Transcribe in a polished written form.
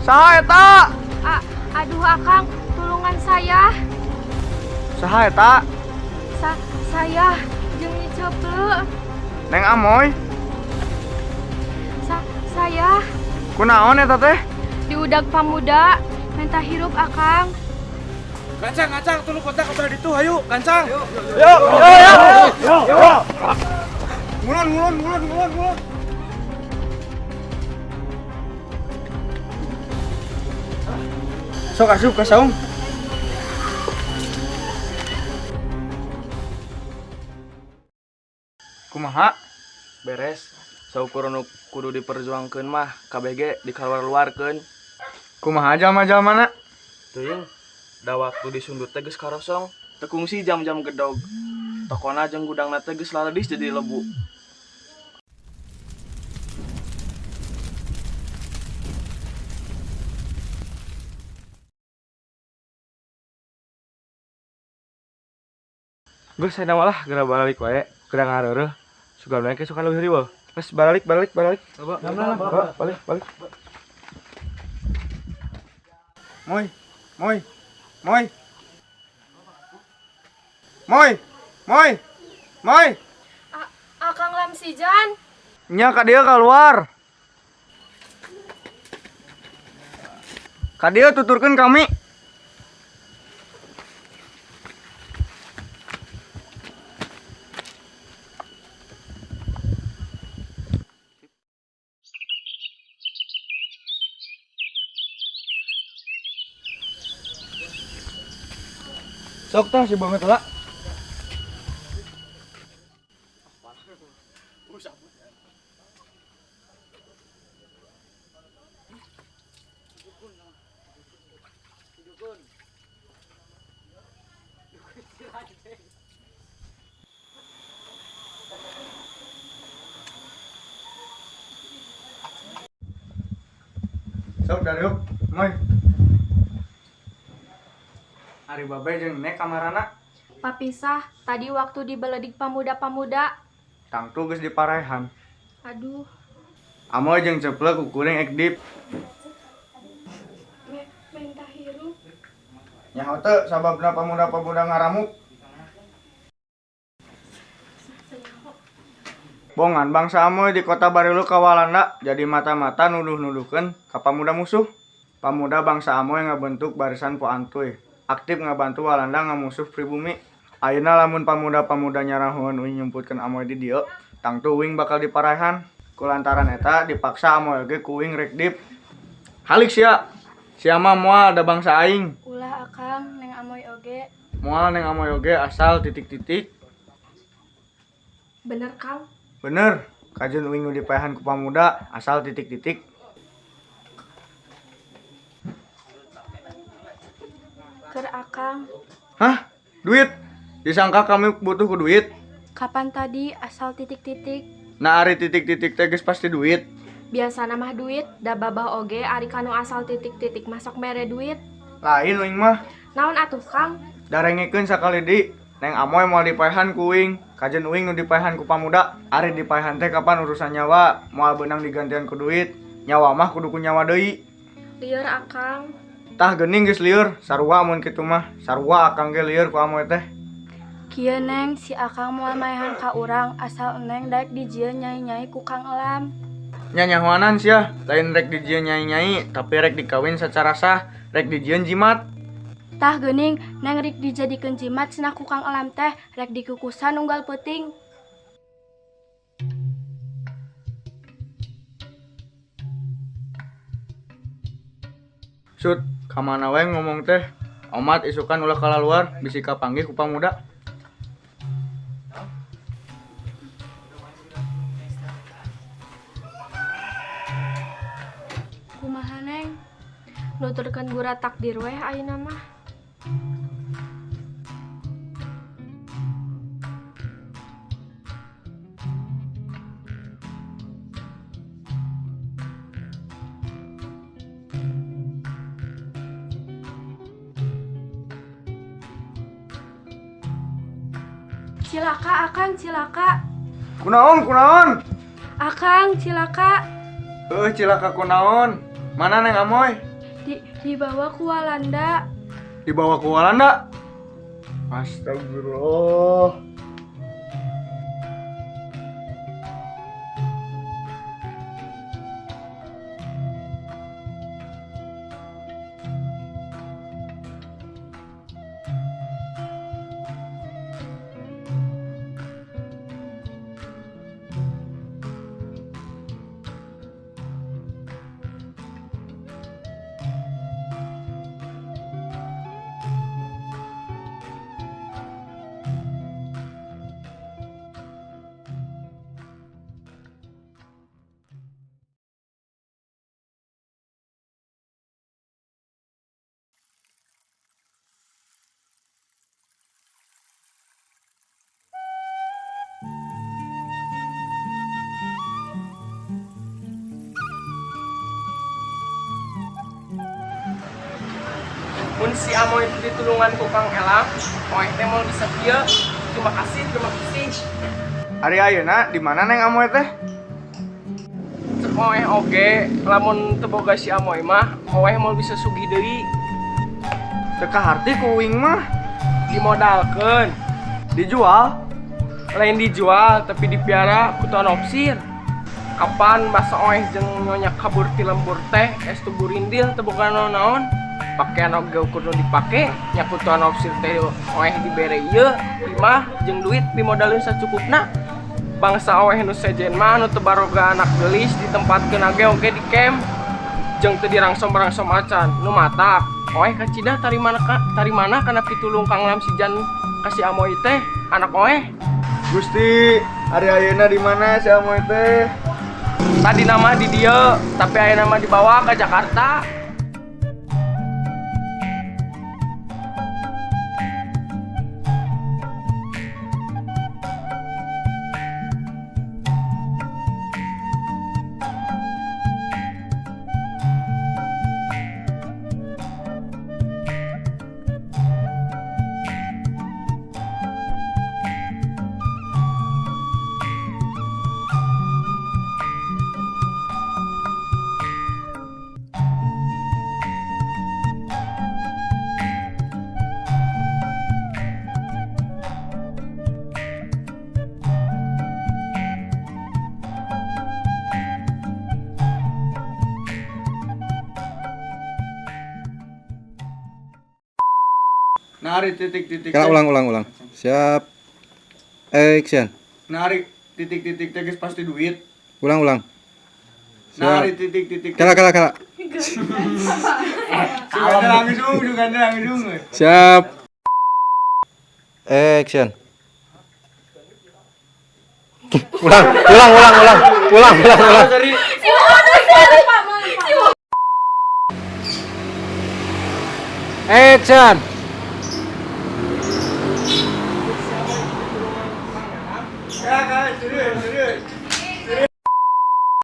Saha eta? Aduh Akang, tulungan saya. Saha eta? Saya jeung Ceple. Neng Amoy? Saya Kunaon eta teh? diudag pamuda, minta hirup Akang. Gancang, tulu kontak udah ditu, hayu, gancang. Yo. Mulun. Sok asup ka saung. Kumaha? Beres. Saukur nu kudu diperjuangkeun mah KBG dikaluar-luarkeun. Kumaha jalma-jalmana? Teuing da waktu disundut teh geus karosong. Teu kungsi jam-jam gedog. Tokona jeung gudangna teh geus laledis jadi lebu. Gue saya malah geura balik wae, geura ngareureuh. Sugan wae ke suka leuwih riweuh. Geus balik. Balik. Balik. Moy. Akang Lamsijan. Nya ka dieu keluar. Ka dieu tuturkeun kami. Sok tah si banget lah. Sok dari yuk, Moy. Ari babe jeung nek kamarana. Papisah tadi waktu dibeledik pamuda-pamuda. Tangtu geus diparehan. Aduh, Amoy jeung Ceple kukuring ekdip. minta hirup. Nyaho teu sababna pamuda-pamuda ngaramuk. Bongan bangsa Amoy di kota Barilu Kawalanda jadi mata-mata nuduh-nuduhkeun ka pamuda musuh. Pamuda bangsa Amoy ngabentuk barisan Poantuy, aktif ngabantu Walanda ngamusuh pribumi. Ayeuna lamun pamuda-pamuda nyarahuan uing nyumputkeun Amoy di dieu, tangtu uing bakal diparehan. Kulantaran eta dipaksa Amoy oge ku uing rek dip. Halik sia. Sia mah moal da bangsa aing. Ulah Akang, Neng Amoy oge. Moal neng Amoy oge asal titik-titik. Bener Kang? Bener, kajeun uing nu dipaehan ku pamuda asal titik-titik. Keur Akang. Hah? Duit? Disangka kami butuh ku duit? Kapan tadi asal titik-titik? Nah ari titik-titik teh geus pasti duit. Biasa mah duit, da babah oge ari kanu asal titik-titik masuk mere duit. Lain uing mah, Naon atuh Kang? darengekeun sakali di. Neng Amoy moal dipaehan ku uing, kajeun uing nu dipaehan ku pamuda. Ari dipaehan teh kapan urusan nyawa, moal beunang digantian ku duit. Nyawa mah kudu ku nyawa deui. Lieur Akang. Tah geuning geus lieur, sarua mun kitu mah. Sarua akang ge lieur ku Amoy teh. Kieu Neng, si Akang moal maehan ka urang asal Neng daek dijieun nyai-nyai ku Kang Elam. Nya nyahoanan sia, lain rek dijieun nyai-nyai, tapi rek dikawin secara sah, rek dijieun jimat. Tah geuning, Neng rek dijadikeun jimat cenah ku Kang Elam teh rek dikukusan unggal peuting. Sud, kamana wae ngomong teh. Omat isukan ulah kalaluar, bisi kapanggih ku pamuda. Kumaha Neng? Nuturkeun gura takdir weh ayeuna mah. Cilaka Akang, cilaka. Kunaon? Akang, cilaka. Cilaka kunaon? Mana Neng Amoy? Dibawa ku Walanda. Dibawa ke Walanda. Astagfirullah. Mun si Amoy itu ditulungan ku Kang Elam, Oeh teh mau bisa kieu. Terima kasih. Ari ayeuna di mana Neng Amoy teh? Cek Oeh oge, lamun teu boga si Amoy mah, Oeh mau bisa sugih deui. Teu kaharti ku uing mah. Dimodalkeun, Dijual. lain dijual tapi dipiara ku tuan opsir. Kapan basa Oeh jeung nyonya kabur ti lembur teh, estu burindil teu boga naon-naon. Pakaian oge kudu dipake, nya ku tuan opsir teh Oeh dibere ieu, imah jeung duit dimodalin sacukupna. Bangsa Oeh nu sejen mah nu teu baroga anak geulis ditempatkeun oge di camp. Jeung teu dirangsom-rangsom acan, nu matak. Oeh kacida tari mana kana pitulung Kang Lam si Jan kasih Amoy teh, anak Oeh. Gusti, ari ayeuna di mana si Amoy teh? Tadi nama di dieu, tapi aya nama dibawa ke Jakarta. Nari titik-titik. Kala ulang. Siap. Action. Nari titik-titik teh geus pasti duit. Ulang. Nari Siap. titik-titik. Kala. Juga langsung. Siap. Action. Ulang. Action.